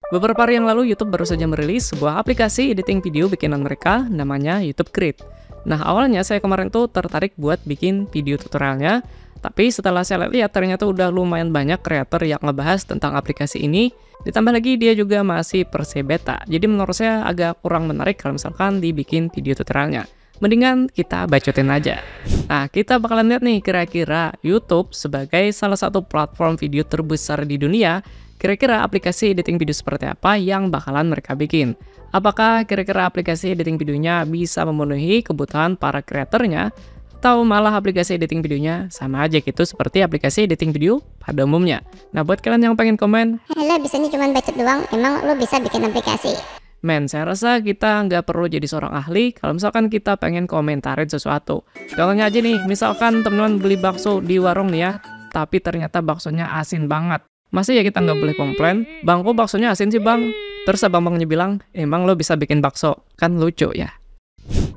Beberapa hari yang lalu, YouTube baru saja merilis sebuah aplikasi editing video bikinan mereka, namanya YouTube Create. Nah, awalnya saya kemarin tuh tertarik buat bikin video tutorialnya, tapi setelah saya lihat ternyata udah lumayan banyak kreator yang ngebahas tentang aplikasi ini, ditambah lagi dia juga masih versi beta. Jadi menurut saya agak kurang menarik kalau misalkan dibikin video tutorialnya. Mendingan kita bacotin aja. Nah, kita bakalan lihat nih kira-kira YouTube sebagai salah satu platform video terbesar di dunia, kira-kira aplikasi editing video seperti apa yang bakalan mereka bikin. Apakah kira-kira aplikasi editing videonya bisa memenuhi kebutuhan para kreatornya, atau malah aplikasi editing videonya sama aja gitu seperti aplikasi editing video pada umumnya. Nah, buat kalian yang pengen komen, lo bisanya cuma bacot doang, emang lo bisa bikin aplikasi? men, saya rasa kita nggak perlu jadi seorang ahli kalau misalkan kita pengen komentarin sesuatu. Contohnya aja nih, misalkan teman-teman beli bakso di warung nih ya, tapi ternyata baksonya asin banget. Masa ya kita nggak boleh komplain, bang kok baksonya asin sih bang? Terus abang-abangnya bilang, emang lo bisa bikin bakso? Kan lucu ya.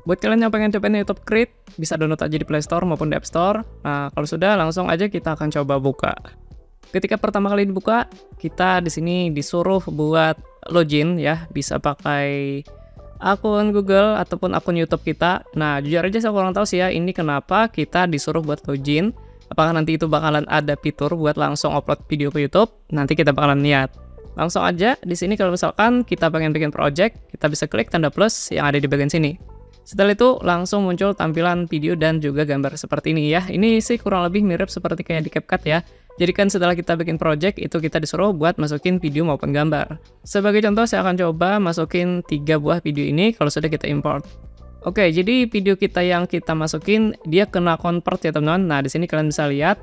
Buat kalian yang pengen cobain YouTube Create, bisa download aja di Play Store maupun di App Store. Nah, kalau sudah langsung aja kita akan coba buka. Ketika pertama kali dibuka, kita di sini disuruh buat login ya, bisa pakai akun Google ataupun akun YouTube kita. Nah, jujur aja saya kurang tahu sih ya, ini kenapa kita disuruh buat login. Apakah nanti itu bakalan ada fitur buat langsung upload video ke YouTube? Nanti kita bakalan lihat. Langsung aja di sini kalau misalkan kita pengen bikin project, kita bisa klik tanda plus yang ada di bagian sini. Setelah itu langsung muncul tampilan video dan juga gambar seperti ini ya. Ini sih kurang lebih mirip seperti kayak di CapCut ya. Jadi kan setelah kita bikin project, itu kita disuruh buat masukin video maupun gambar. Sebagai contoh, saya akan coba masukin 3 buah video ini kalau sudah kita import. Oke, jadi video kita yang kita masukin, dia kena convert ya teman-teman. Nah, di sini kalian bisa lihat.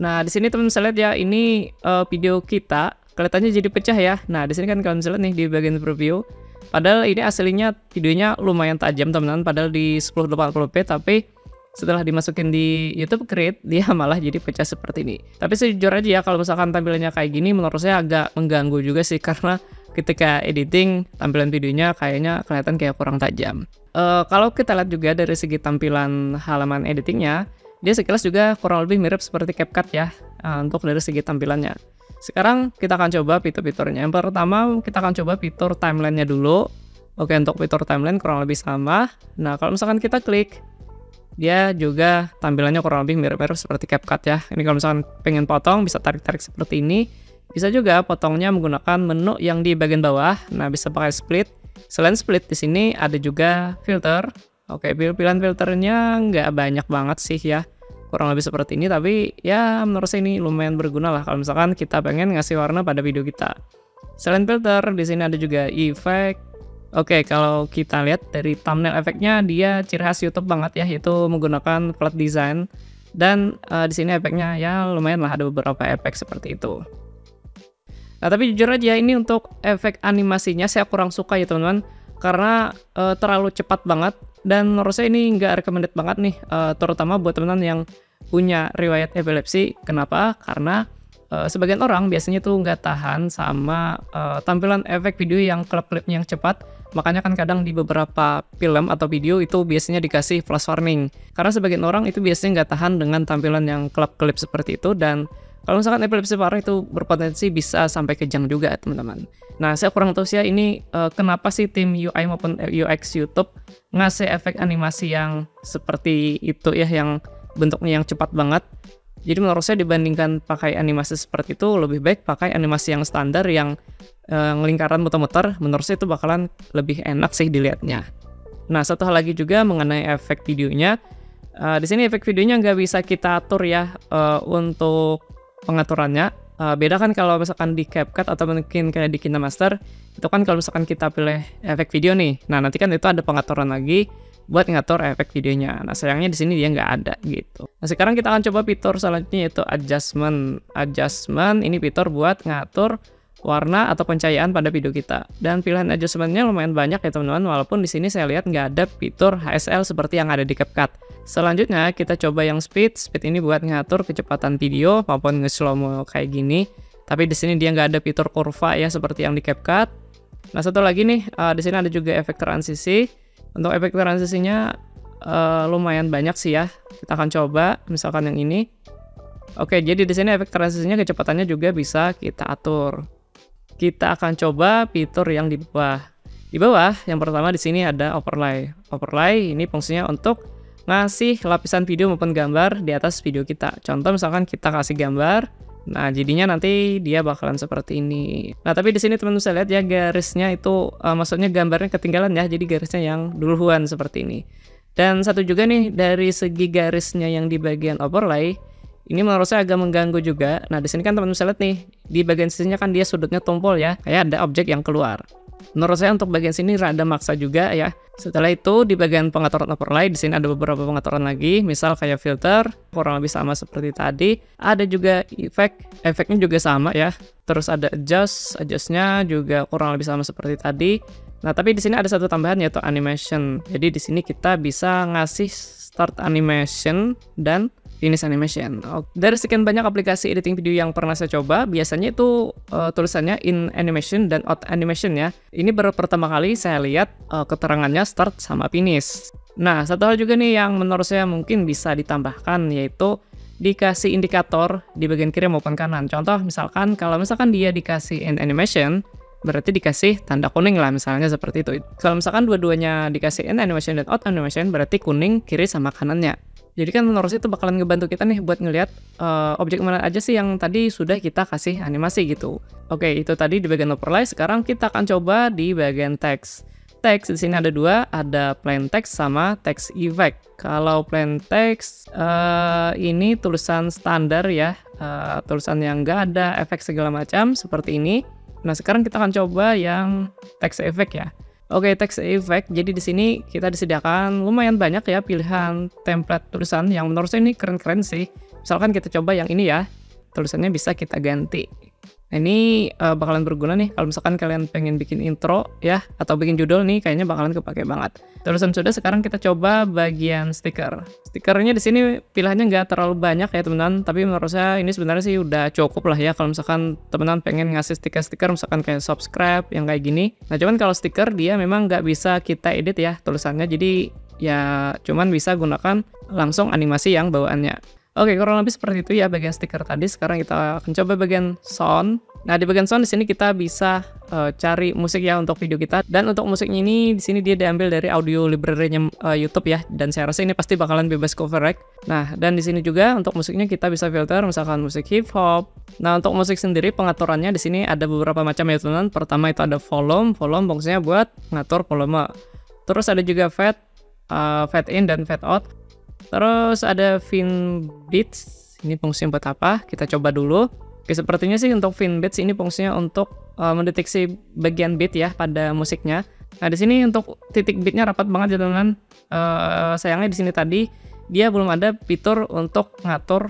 Nah, di sini teman-teman bisa lihat ya, ini video kita kelihatannya jadi pecah ya. Nah, di sini kan kalian bisa lihat nih di bagian preview. Padahal ini aslinya videonya lumayan tajam teman-teman, padahal di 1080p, tapi setelah dimasukin di YouTube Create, dia malah jadi pecah seperti ini. Tapi sejujur aja ya, kalau misalkan tampilannya kayak gini, menurut saya agak mengganggu juga sih, karena ketika editing, tampilan videonya kayaknya kelihatan kayak kurang tajam. Kalau kita lihat juga dari segi tampilan halaman editingnya, dia sekilas juga kurang lebih mirip seperti CapCut ya, untuk dari segi tampilannya. Sekarang kita akan coba fitur-fiturnya. Yang pertama, kita akan coba fitur timeline-nya dulu. Oke, untuk fitur timeline kurang lebih sama. Nah, kalau misalkan kita klik, dia juga tampilannya kurang lebih mirip-mirip seperti CapCut ya. Ini kalau misalkan pengen potong, bisa tarik-tarik seperti ini. Bisa juga potongnya menggunakan menu yang di bagian bawah. Nah, bisa pakai split. Selain split, di sini ada juga filter. Oke, pilihan filternya nggak banyak banget sih ya. Kurang lebih seperti ini, tapi ya menurut saya ini lumayan berguna lah kalau misalkan kita pengen ngasih warna pada video kita. Selain filter, di sini ada juga efek. Oke, kalau kita lihat dari thumbnail efeknya, dia ciri khas YouTube banget ya, yaitu menggunakan flat design. Dan di sini efeknya ya lumayan lah, ada beberapa efek seperti itu. Nah, tapi jujur aja ini untuk efek animasinya saya kurang suka ya teman-teman, karena terlalu cepat banget. Dan menurut saya ini nggak recommended banget nih, terutama buat teman-teman yang punya riwayat epilepsi. Kenapa? Karena sebagian orang biasanya tuh nggak tahan sama tampilan efek video yang klip-klipnya yang cepat. Makanya kan kadang di beberapa film atau video itu biasanya dikasih flash warning. Karena sebagian orang itu biasanya nggak tahan dengan tampilan yang klip-klip seperti itu. Dan kalau misalkan epilepsi parah itu berpotensi bisa sampai kejang juga teman-teman. Nah, saya kurang tahu sih ya ini kenapa sih tim UI maupun UX YouTube ngasih efek animasi yang seperti itu ya, yang bentuknya yang cepat banget. Jadi menurut saya dibandingkan pakai animasi seperti itu, lebih baik pakai animasi yang standar yang lingkaran muter-muter. Menurut saya itu bakalan lebih enak sih dilihatnya. Nah, satu hal lagi juga mengenai efek videonya. Di sini efek videonya nggak bisa kita atur ya untuk pengaturannya. Beda kan kalau misalkan di CapCut atau mungkin kayak di KineMaster, itu kan kalau misalkan kita pilih efek video nih, nah nanti kan itu ada pengaturan lagi buat ngatur efek videonya. Nah, sayangnya di sini dia nggak ada gitu. Nah, sekarang kita akan coba fitur selanjutnya yaitu adjustment. Adjustment ini fitur buat ngatur warna atau pencahayaan pada video kita. Dan pilihan adjustmentnya lumayan banyak ya teman-teman, walaupun di sini saya lihat nggak ada fitur HSL seperti yang ada di CapCut. Selanjutnya kita coba yang speed. Speed ini buat ngatur kecepatan video maupun nge-slow-mo kayak gini. Tapi di sini dia nggak ada fitur kurva ya seperti yang di CapCut. Nah, satu lagi nih, di sini ada juga efek transisi. Untuk efek transisinya lumayan banyak sih ya. Kita akan coba misalkan yang ini. Oke, jadi di sini efek transisinya kecepatannya juga bisa kita atur. kita akan coba fitur yang di bawah. Di bawah, yang pertama di sini ada overlay. Overlay ini fungsinya untuk ngasih lapisan video maupun gambar di atas video kita. Contoh misalkan kita kasih gambar, nah jadinya nanti dia bakalan seperti ini. Nah tapi di sini teman-teman bisa lihat ya garisnya itu, maksudnya gambarnya ketinggalan ya, jadi garisnya yang duluan seperti ini. Dan satu juga nih dari segi garisnya yang di bagian overlay, ini menurut saya agak mengganggu juga. Nah di sini kan teman-teman bisa lihat nih, di bagian sisinya kan dia sudutnya tumpul ya, kayak ada objek yang keluar. Menurut saya untuk bagian sini rada maksa juga ya. Setelah itu di bagian pengaturan overlay di sini ada beberapa pengaturan lagi, misal kayak filter kurang lebih sama seperti tadi. Ada juga efeknya juga sama ya. Terus ada adjustnya juga kurang lebih sama seperti tadi. Nah tapi di sini ada satu tambahan yaitu animation. Jadi di sini kita bisa ngasih start animation dan finish animation. Dari sekian banyak aplikasi editing video yang pernah saya coba, biasanya itu tulisannya in animation dan out animation ya. Ini baru pertama kali saya lihat keterangannya start sama finish. Nah, satu hal juga nih yang menurut saya mungkin bisa ditambahkan yaitu dikasih indikator di bagian kiri maupun kanan. Contoh misalkan kalau misalkan dia dikasih in animation, berarti dikasih tanda kuning lah misalnya seperti itu. Kalau misalkan dua-duanya dikasih in animation dan out animation, berarti kuning kiri sama kanannya. Jadi kan menurut saya itu bakalan ngebantu kita nih buat ngelihat objek mana aja sih yang tadi sudah kita kasih animasi gitu. Oke, itu tadi di bagian overlay. Sekarang kita akan coba di bagian text. Text di sini ada dua, ada plain text sama text effect. Kalau plain text ini tulisan standar ya, tulisan yang nggak ada efek segala macam seperti ini. Nah sekarang kita akan coba yang text effect ya. Oke, text effect. Jadi di sini kita disediakan lumayan banyak ya pilihan template tulisan yang menurut saya ini keren-keren sih. Misalkan kita coba yang ini ya, tulisannya bisa kita ganti. Nah ini bakalan berguna nih kalau misalkan kalian pengen bikin intro ya atau bikin judul nih, kayaknya bakalan kepake banget. Terusan sudah, sekarang kita coba bagian stiker. Stikernya di sini pilihannya nggak terlalu banyak ya teman-teman, tapi menurut saya ini sebenarnya sih udah cukup lah ya kalau misalkan teman-teman pengen ngasih stiker-stiker misalkan kayak subscribe yang kayak gini. Nah cuman kalau stiker dia memang nggak bisa kita edit ya tulisannya, jadi ya cuman bisa gunakan langsung animasi yang bawaannya. Oke, kurang lebih seperti itu ya bagian stiker tadi. Sekarang kita akan coba bagian sound. Nah, di bagian sound di sini kita bisa cari musik ya untuk video kita. Dan untuk musiknya ini di sini dia diambil dari audio library-nya YouTube ya. Dan saya rasa ini pasti bakalan bebas copyright. Nah, dan di sini juga untuk musiknya kita bisa filter misalkan musik hip hop. Nah, untuk musik sendiri pengaturannya di sini ada beberapa macam ya teman-teman. Pertama itu ada volume. Volume fungsinya buat ngatur volume. Terus ada juga fade in dan fade out. Terus ada fin beats, ini fungsinya buat apa? Kita coba dulu. Oke, sepertinya sih untuk fin beats ini fungsinya untuk mendeteksi bagian beat ya pada musiknya. Nah di sini untuk titik beatnya rapat banget ya teman-teman. Sayangnya di sini tadi dia belum ada fitur untuk ngatur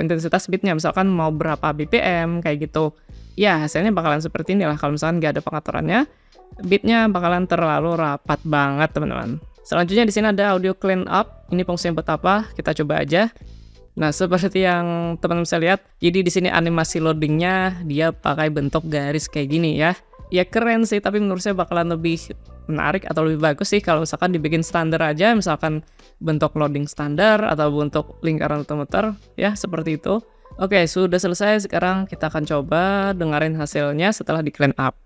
intensitas beatnya. Misalkan mau berapa BPM kayak gitu. Ya hasilnya bakalan seperti ini lah kalau misalkan nggak ada pengaturannya. Beatnya bakalan terlalu rapat banget teman-teman. Selanjutnya di sini ada audio clean up. Ini fungsinya buat apa? Kita coba aja. Nah, seperti yang teman-teman bisa lihat, jadi di sini animasi loadingnya dia pakai bentuk garis kayak gini ya. Ya keren sih, tapi menurut saya bakalan lebih menarik atau lebih bagus sih kalau misalkan dibikin standar aja, misalkan bentuk loading standar atau bentuk lingkaran muter ya seperti itu. Oke, sudah selesai. Sekarang kita akan coba dengerin hasilnya setelah di clean up.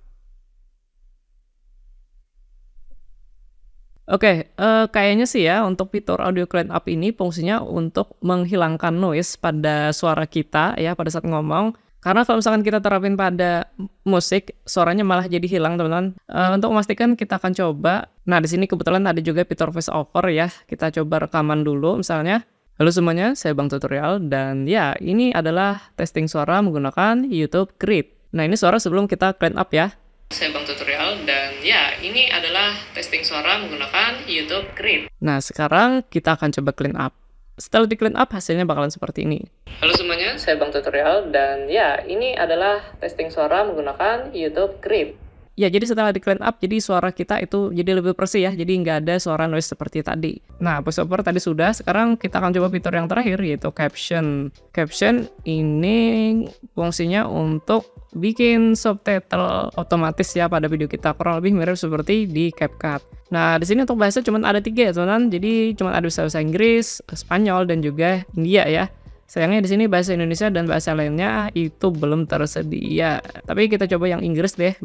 Oke, kayaknya sih ya untuk fitur audio clean up ini fungsinya untuk menghilangkan noise pada suara kita ya pada saat ngomong. Karena kalau misalkan kita terapin pada musik, suaranya malah jadi hilang teman-teman. Untuk memastikan kita akan coba. Nah di sini kebetulan ada juga fitur voice over ya. Kita coba rekaman dulu misalnya. Halo semuanya, saya Bang Tutorial dan ya ini adalah testing suara menggunakan YouTube Create. Nah ini suara sebelum kita clean up ya. Saya Bang Tutorial dan ya ini adalah testing suara menggunakan YouTube Create. Nah sekarang kita akan coba clean up. Setelah di clean up hasilnya bakalan seperti ini. Halo semuanya, saya Bang Tutorial dan ya ini adalah testing suara menggunakan YouTube Create. Ya jadi setelah di clean up jadi suara kita itu jadi lebih bersih ya, jadi nggak ada suara noise seperti tadi. Nah voiceover tadi sudah, sekarang kita akan coba fitur yang terakhir yaitu caption. Caption ini fungsinya untuk bikin subtitle otomatis ya pada video kita, kurang lebih mirip seperti di CapCut. Nah di sini untuk bahasa cuma ada 3 ya teman-teman, jadi cuma ada bahasa Inggris, Spanyol dan juga India ya. Sayangnya di sini bahasa Indonesia dan bahasa lainnya itu belum tersedia. Tapi kita coba yang Inggris deh,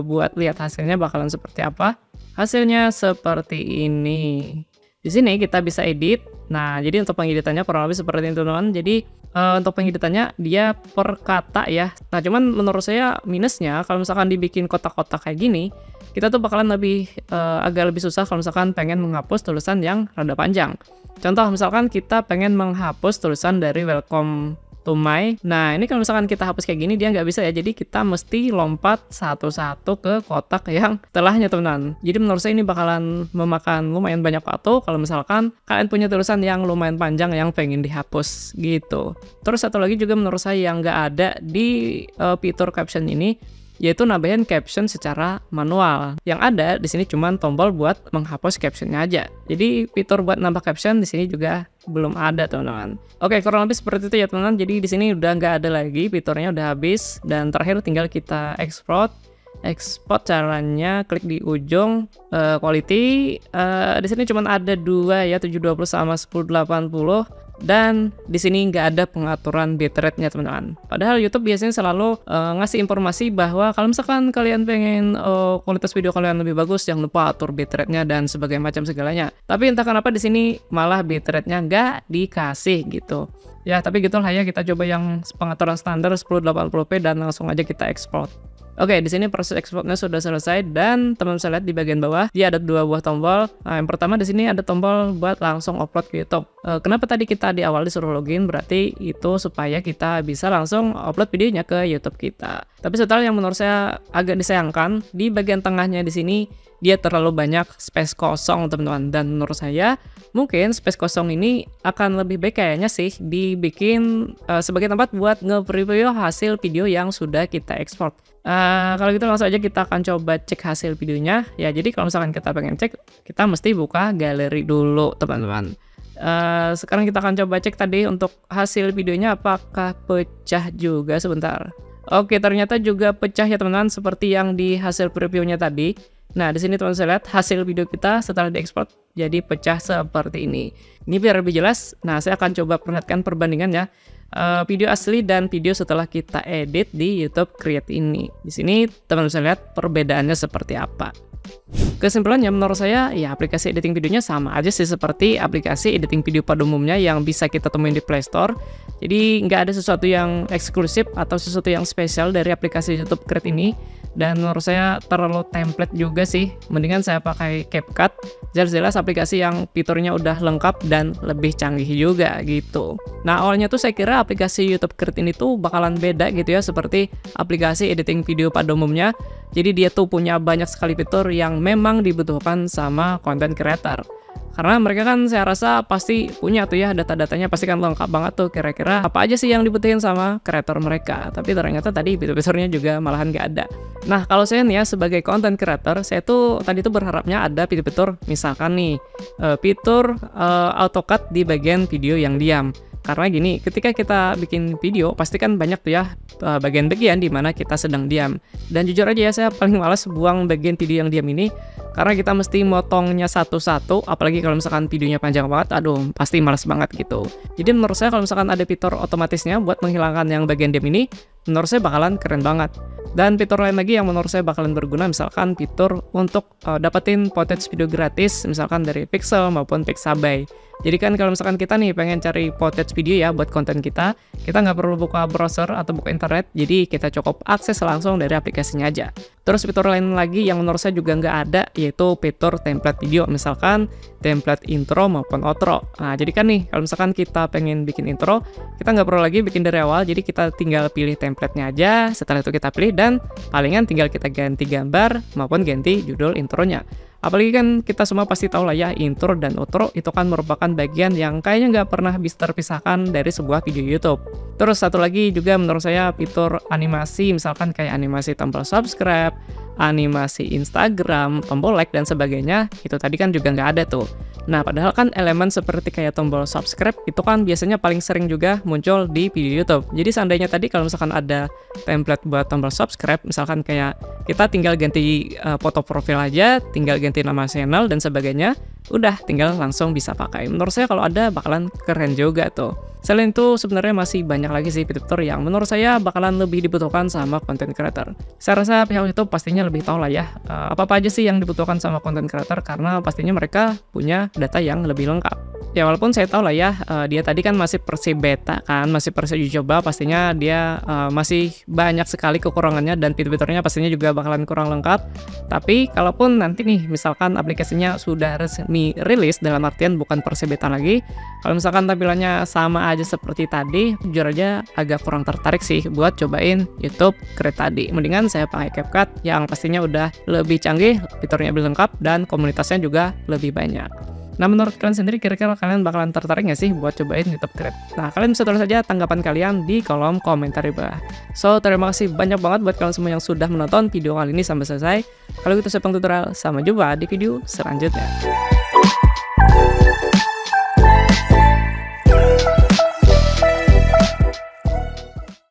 buat lihat hasilnya bakalan seperti apa. Hasilnya seperti ini. Di sini kita bisa edit. Nah, jadi untuk pengeditannya kurang lebih seperti itu, teman-teman. Jadi untuk pengeditannya dia per kata ya. Nah, cuman menurut saya minusnya kalau misalkan dibikin kotak-kotak kayak gini, kita tuh bakalan agak lebih susah kalau misalkan pengen menghapus tulisan yang rada panjang. Contoh misalkan kita pengen menghapus tulisan dari welcome to my. Nah, ini kalau misalkan kita hapus kayak gini dia nggak bisa ya. Jadi kita mesti lompat satu-satu ke kotak yang setelahnya, teman-teman. Jadi menurut saya ini bakalan memakan lumayan banyak waktu kalau misalkan kalian punya tulisan yang lumayan panjang yang pengen dihapus gitu. Terus satu lagi juga menurut saya yang nggak ada di fitur caption ini, yaitu nambahin caption secara manual. Yang ada di sini cuma tombol buat menghapus captionnya aja. Jadi fitur buat nambah caption di sini juga belum ada, teman-teman. Oke, kurang lebih seperti itu ya, teman-teman. Jadi di sini udah nggak ada lagi, fiturnya udah habis. Dan terakhir tinggal kita export. Export caranya klik di ujung quality. Di sini cuma ada dua ya, 720 sama 1080. Dan di sini nggak ada pengaturan bitrate-nya, teman-teman. Padahal YouTube biasanya selalu ngasih informasi bahwa kalau misalkan kalian pengen kualitas video kalian lebih bagus, jangan lupa atur bitrate-nya dan sebagainya macam segalanya. Tapi entah kenapa di sini malah bitrate-nya nggak dikasih gitu. Ya, tapi gitu lah ya, kita coba yang pengaturan standar 1080p dan langsung aja kita ekspor. Oke, di sini proses ekspornya sudah selesai dan teman-teman bisa lihat di bagian bawah dia ada dua buah tombol. Nah, yang pertama di sini ada tombol buat langsung upload ke YouTube. Kenapa tadi kita di awal disuruh login? Berarti itu supaya kita bisa langsung upload videonya ke YouTube kita. Tapi setelah yang menurut saya agak disayangkan di bagian tengahnya di sini dia terlalu banyak space kosong, teman-teman. Dan menurut saya mungkin space kosong ini akan lebih baik kayaknya sih dibikin sebagai tempat buat nge-preview hasil video yang sudah kita ekspor. Kalau gitu langsung aja kita akan coba cek hasil videonya ya. Jadi kalau misalkan kita pengen cek, kita mesti buka galeri dulu, teman-teman. Sekarang kita akan coba cek tadi untuk hasil videonya apakah pecah juga. Sebentar. Oke, ternyata juga pecah ya, teman-teman, seperti yang di hasil previewnya tadi. Nah, di sini teman-teman bisa lihat hasil video kita setelah diekspor jadi pecah seperti ini. Ini biar lebih jelas. Nah, saya akan coba perlihatkan perbandingannya. Video asli dan video setelah kita edit di YouTube Create ini. Di sini teman-teman bisa lihat perbedaannya seperti apa. Kesimpulannya menurut saya ya aplikasi editing videonya sama aja sih seperti aplikasi editing video pada umumnya yang bisa kita temuin di Play Store. Jadi nggak ada sesuatu yang eksklusif atau sesuatu yang spesial dari aplikasi YouTube Create ini. Dan menurut saya terlalu template juga sih. Mendingan saya pakai CapCut. Jelas-jelas aplikasi yang fiturnya udah lengkap dan lebih canggih juga gitu. Nah, awalnya tuh saya kira aplikasi YouTube Create ini tuh bakalan beda gitu ya, seperti aplikasi editing video pada umumnya. Jadi dia tuh punya banyak sekali fitur yang memang dibutuhkan sama content creator. Karena mereka kan saya rasa pasti punya tuh ya data-datanya, pasti kan lengkap banget tuh kira-kira apa aja sih yang dibutuhin sama kreator mereka. Tapi ternyata tadi fitur-fiturnya juga malahan nggak ada. Nah, kalau saya nih ya sebagai content creator, saya tuh tadi tuh berharapnya ada fitur-fitur misalkan nih fitur AutoCut di bagian video yang diam. Karena gini, ketika kita bikin video, pasti kan banyak tuh ya bagian-bagian di mana kita sedang diam. Dan jujur aja ya, saya paling malas buang bagian video yang diam ini, karena kita mesti motongnya satu-satu, apalagi kalau misalkan videonya panjang banget, aduh, pasti malas banget gitu. Jadi menurut saya kalau misalkan ada fitur otomatisnya buat menghilangkan yang bagian diam ini, menurut saya bakalan keren banget. Dan fitur lain lagi yang menurut saya bakalan berguna, misalkan fitur untuk dapetin footage video gratis, misalkan dari Pixel maupun Pixabay. Jadi kan kalau misalkan kita nih pengen cari footage video ya buat konten kita nggak perlu buka browser atau buka internet, jadi kita cukup akses langsung dari aplikasinya aja. Terus fitur lain lagi yang menurut saya juga nggak ada, yaitu fitur template video, misalkan template intro maupun outro. Nah, jadi kan nih, kalau misalkan kita pengen bikin intro, kita nggak perlu lagi bikin dari awal, jadi kita tinggal pilih template-nya aja, setelah itu kita pilih, dan palingan tinggal kita ganti gambar maupun ganti judul intronya. Apalagi kan kita semua pasti tahu lah ya, intro dan outro itu kan merupakan bagian yang kayaknya nggak pernah bisa terpisahkan dari sebuah video YouTube. Terus satu lagi juga menurut saya fitur animasi, misalkan kayak animasi tombol subscribe, animasi Instagram, tombol like, dan sebagainya, itu tadi kan juga nggak ada tuh. Nah, padahal kan elemen seperti kayak tombol subscribe itu kan biasanya paling sering juga muncul di video YouTube. Jadi seandainya tadi kalau misalkan ada template buat tombol subscribe, misalkan kayak kita tinggal ganti foto profil aja, tinggal ganti nama channel dan sebagainya, udah tinggal langsung bisa pakai. Menurut saya kalau ada bakalan keren juga tuh. Selain itu sebenarnya masih banyak lagi sih fitur yang menurut saya bakalan lebih dibutuhkan sama content creator. Saya rasa pihak YouTube pastinya lebih tahu lah ya apa-apa aja sih yang dibutuhkan sama content creator, karena pastinya mereka punya data yang lebih lengkap. Ya walaupun saya tahu lah ya dia tadi kan masih versi beta kan, masih versi uji coba, pastinya dia masih banyak sekali kekurangannya dan fitur-fiturnya pastinya juga bakalan kurang lengkap. Tapi kalaupun nanti nih misalkan aplikasinya sudah resmi rilis, dalam artian bukan versi beta lagi, kalau misalkan tampilannya sama aja seperti tadi, jujur aja agak kurang tertarik sih buat cobain YouTube Create tadi. Mendingan saya pakai CapCut yang pastinya udah lebih canggih, fiturnya lebih lengkap, dan komunitasnya juga lebih banyak. Nah, menurut kalian sendiri kira-kira kalian bakalan tertarik nggak sih buat cobain YouTube Create? Nah, kalian bisa tulis saja tanggapan kalian di kolom komentar di bawah. So, terima kasih banyak banget buat kalian semua yang sudah menonton video kali ini sampai selesai. Kalau gitu saya tutorial, sampai jumpa di video selanjutnya.